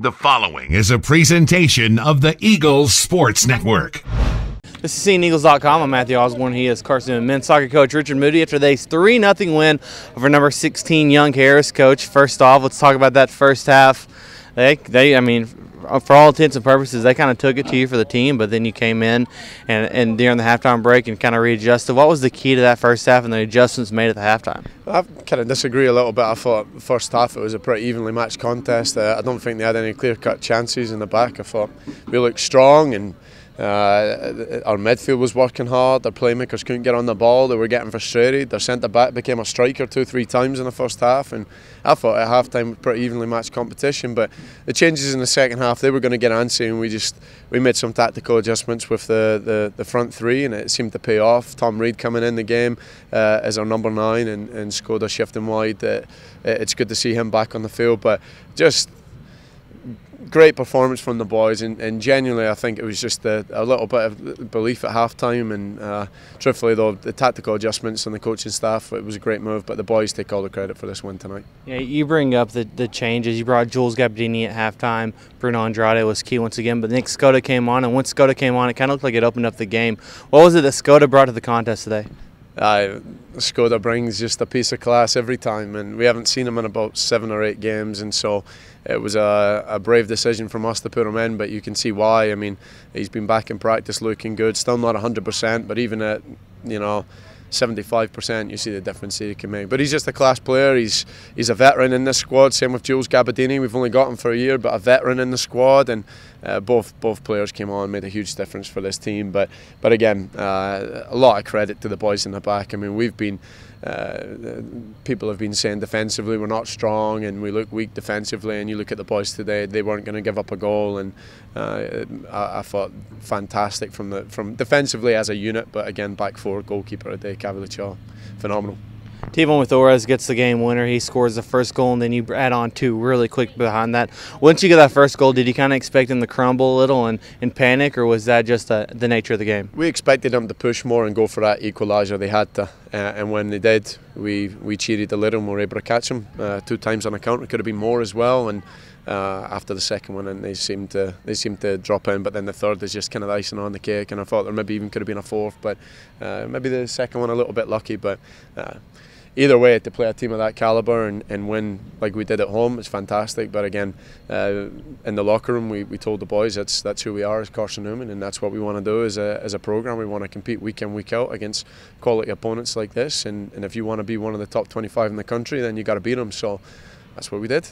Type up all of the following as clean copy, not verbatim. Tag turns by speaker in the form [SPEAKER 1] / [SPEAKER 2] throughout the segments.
[SPEAKER 1] The following is a presentation of the Eagles Sports Network.
[SPEAKER 2] This is SeeingEagles.com. I'm Matthew Osborne. He is Carson-Newman men's soccer coach Richard Moodie after today's 3-0 win over number 16 Young Harris. Coach, first off, let's talk about that first half. I mean, for all intents and purposes, they kind of took it to you for the team, but then you came in and during the halftime break and kind of readjusted. What was the key to that first half and the adjustments made at the halftime?
[SPEAKER 3] I kind of disagree a little bit. I thought the first half it was a pretty evenly matched contest. I don't think they had any clear-cut chances in the back. I thought we looked strong and our midfield was working hard. Their playmakers couldn't get on the ball. They were getting frustrated. Their centre-back became a striker 2-3 times in the first half, and I thought at half-time it was pretty evenly matched competition. But the changes in the second half, they were going to get antsy, and we made some tactical adjustments with the front three, and it seemed to pay off. Tom Reed coming in the game as our number 9 and Skoda shifting wide. It's good to see him back on the field, but just great performance from the boys, and genuinely I think it was just a little bit of belief at half-time, and truthfully though, the tactical adjustments and the coaching staff, it was a great move, but the boys take all the credit for this win tonight.
[SPEAKER 2] Yeah, you bring up the changes. You brought Jules Gabardini at halftime. Bruno Andrade was key once again, but Nick Skoda came on, and once Skoda came on, it kind of looked like it opened up the game. What was it that Skoda brought to the contest today?
[SPEAKER 3] Skoda brings just a piece of class every time, and we haven't seen him in about 7 or 8 games, and so it was a brave decision from us to put him in, but you can see why. I mean, he's been back in practice looking good, still not 100%, but even at 75%, you see the difference he can make. But he's just a class player. He's a veteran in this squad. Same with Jules Gabardini. We've only got him for a year, but a veteran in the squad, and both players came on, made a huge difference for this team. But again, a lot of credit to the boys in the back. I mean, people have been saying defensively we're not strong and we look weak defensively, and you look at the boys today, they weren't going to give up a goal, and I thought fantastic from defensively as a unit, but again, back four, goalkeeper of the day, Cavalier, phenomenal.
[SPEAKER 2] Tevon Torres gets the game winner. He scores the first goal, and then you add on 2 really quick behind that. Once you get that first goal, did you kind of expect him to crumble a little and panic, or was that just the nature of the game?
[SPEAKER 3] We expected them to push more and go for that equaliser. They had to, and when they did, we cheated a little and were able to catch them 2 times on account. It could have been more as well, and after the second one, and they seemed to drop in, but then the third is just kind of icing on the cake, and I thought there maybe even could have been a fourth, but maybe the second one a little bit lucky, but either way, to play a team of that calibre and win like we did at home is fantastic. But again, in the locker room, we told the boys that's who we are as Carson-Newman, and that's what we want to do as a programme. We want to compete week in, week out against quality opponents like this, and if you want to be one of the top 25 in the country, then you got to beat them. So that's what we did.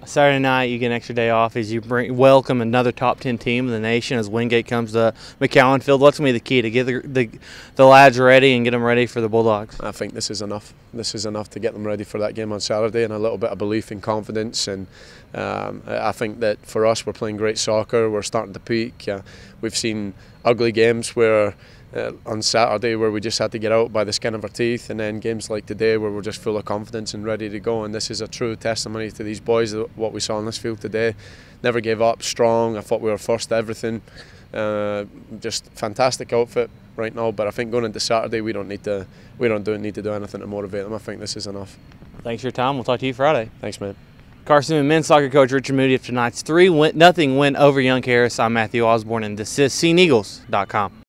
[SPEAKER 2] Saturday night, you get an extra day off as you welcome another top 10 team in the nation as Wingate comes to McCowan Field. What's going to be the key to get the lads ready and get them ready for the Bulldogs?
[SPEAKER 3] I think this is enough. This is enough to get them ready for that game on Saturday, and a little bit of belief and confidence. And I think that for us, we're playing great soccer. We're starting to peak. We've seen ugly games where on Saturday where we just had to get out by the skin of our teeth, and then games like today where we're just full of confidence and ready to go. And this is a true testimony to these boys, what we saw on this field today. Never gave up, strong. I thought we were first to everything. Just fantastic outfit right now, but I think going into Saturday we don't need to do anything to motivate them. I think this is enough.
[SPEAKER 2] Thanks for your time. We'll talk to you Friday.
[SPEAKER 3] Thanks, man.
[SPEAKER 2] Carson-Newman men's soccer coach Richard Moodie after tonight's 3-0 win over Young Harris. I'm Matthew Osborne, and this is SeeingEagles.com.